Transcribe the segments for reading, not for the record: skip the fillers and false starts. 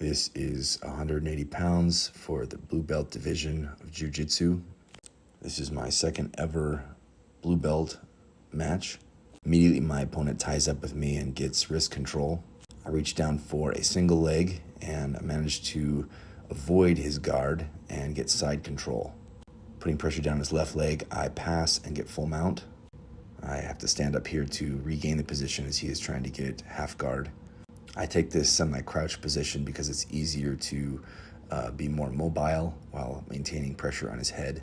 This is 180 pounds for the blue belt division of jiu-jitsu. This is my second ever blue belt match. Immediately my opponent ties up with me and gets wrist control. I reach down for a single leg and I manage to avoid his guard and get side control. Putting pressure down his left leg, I pass and get full mount. I have to stand up here to regain the position as he is trying to get half guard. I take this semi-crouch position because it's easier to be more mobile while maintaining pressure on his head.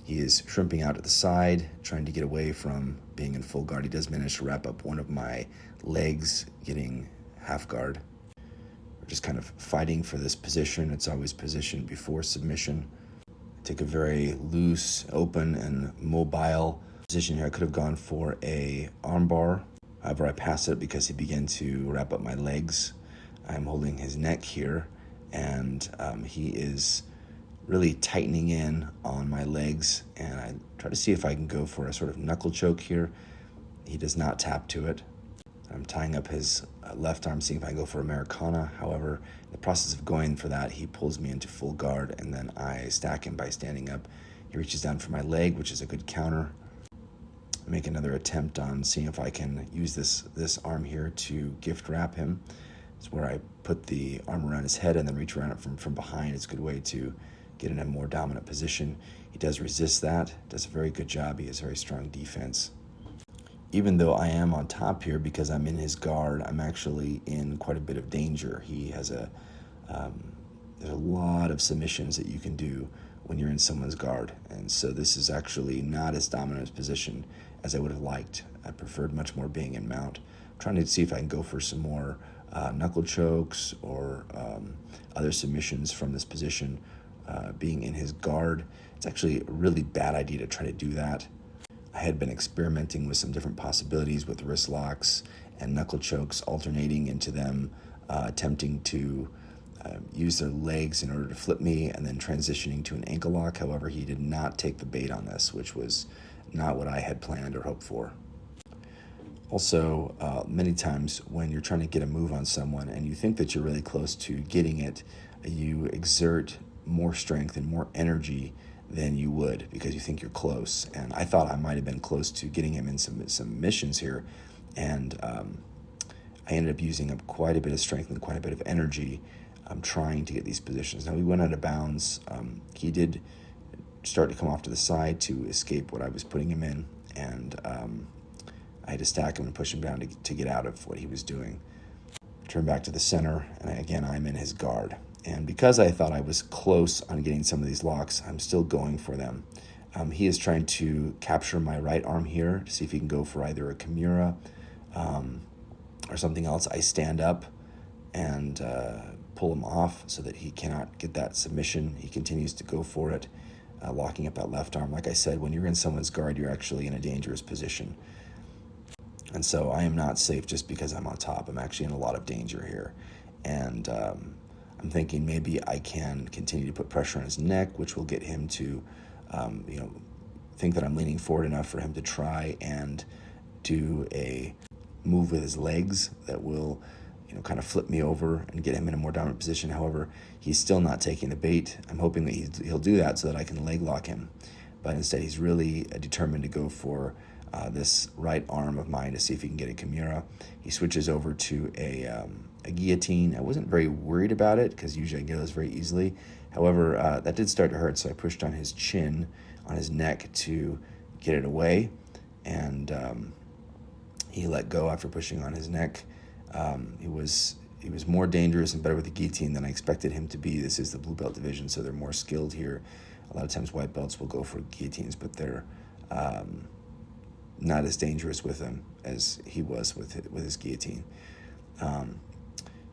He is shrimping out to the side, trying to get away from being in full guard. He does manage to wrap up one of my legs, getting half guard. We're just kind of fighting for this position. It's always positioned before submission. I take a very loose, open, and mobile position here. I could have gone for a armbar. However, I pass it because he began to wrap up my legs. I'm holding his neck here, and he is really tightening in on my legs, and I try to see if I can go for a sort of knuckle choke here. He does not tap to it. I'm tying up his left arm, seeing if I can go for Americana. However, in the process of going for that, he pulls me into full guard, and then I stack him by standing up. He reaches down for my leg, which is a good counter. Make another attempt on seeing if I can use this arm here to gift wrap him. It's where I put the arm around his head and then reach around it from behind. It's a good way to get in a more dominant position. He does resist that, does a very good job. He has very strong defense. Even though I am on top here because I'm in his guard, I'm actually in quite a bit of danger. He has there's a lot of submissions that you can do when you're in someone's guard. And so this is actually not as dominant a position as I would have liked. I preferred much more being in mount. I'm trying to see if I can go for some more knuckle chokes or other submissions from this position. Being in his guard, it's actually a really bad idea to try to do that. I had been experimenting with some different possibilities with wrist locks and knuckle chokes, alternating into them, attempting to use their legs in order to flip me and then transitioning to an ankle lock. However, he did not take the bait on this, which was not what I had planned or hoped for. Also, many times when you're trying to get a move on someone and you think that you're really close to getting it, you exert more strength and more energy than you would because you think you're close. And I thought I might have been close to getting him in some missions here, and I ended up using up quite a bit of strength and quite a bit of energy trying to get these positions. Now, we went out of bounds. He did start to come off to the side to escape what I was putting him in, and I had to stack him and push him down to get out of what he was doing. Turn back to the center, and again, I'm in his guard. And because I thought I was close on getting some of these locks, I'm still going for them. He is trying to capture my right arm here to see if he can go for either a Kimura or something else. I stand up and pull him off so that he cannot get that submission. He continues to go for it, locking up that left arm. Like I said, when you're in someone's guard, you're actually in a dangerous position. And so I am not safe just because I'm on top. I'm actually in a lot of danger here. And I'm thinking maybe I can continue to put pressure on his neck, which will get him to, think that I'm leaning forward enough for him to try and do a move with his legs that will, kind of flip me over and get him in a more dominant position. However, he's still not taking the bait. I'm hoping that he'll do that so that I can leg lock him. But instead, he's really determined to go for this right arm of mine to see if he can get a Kimura. He switches over to a guillotine. I wasn't very worried about it because usually I get those very easily. However, that did start to hurt, so I pushed on his chin, on his neck to get it away, and he let go after pushing on his neck. He was more dangerous and better with the guillotine than I expected him to be. This is the blue belt division, so they're more skilled here. A lot of times white belts will go for guillotines, but they're not as dangerous with them as he was with his guillotine.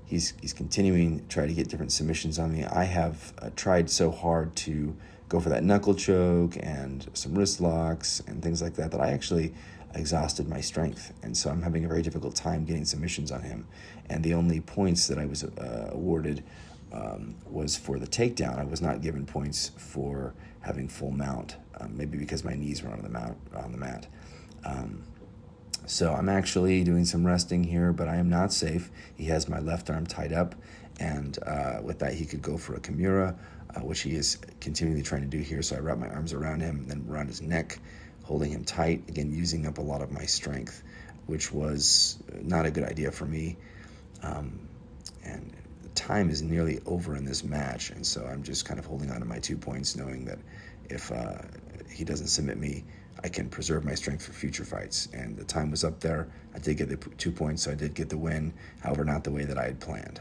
He's continuing to try to get different submissions on me. I have tried so hard to go for that knuckle choke and some wrist locks and things like that I actually exhausted my strength. And so I'm having a very difficult time getting submissions on him. And the only points that I was awarded was for the takedown. I was not given points for having full mount, maybe because my knees were on the mat. So I'm actually doing some resting here, but I am not safe. He has my left arm tied up, And with that, he could go for a Kimura, which he is continually trying to do here. So I wrap my arms around him, then around his neck, holding him tight, again, using up a lot of my strength, which was not a good idea for me. And time is nearly over in this match, and so I'm just kind of holding on to my 2 points, knowing that if he doesn't submit me, I can preserve my strength for future fights. And the time was up there. I did get the 2 points, so I did get the win. However, not the way that I had planned.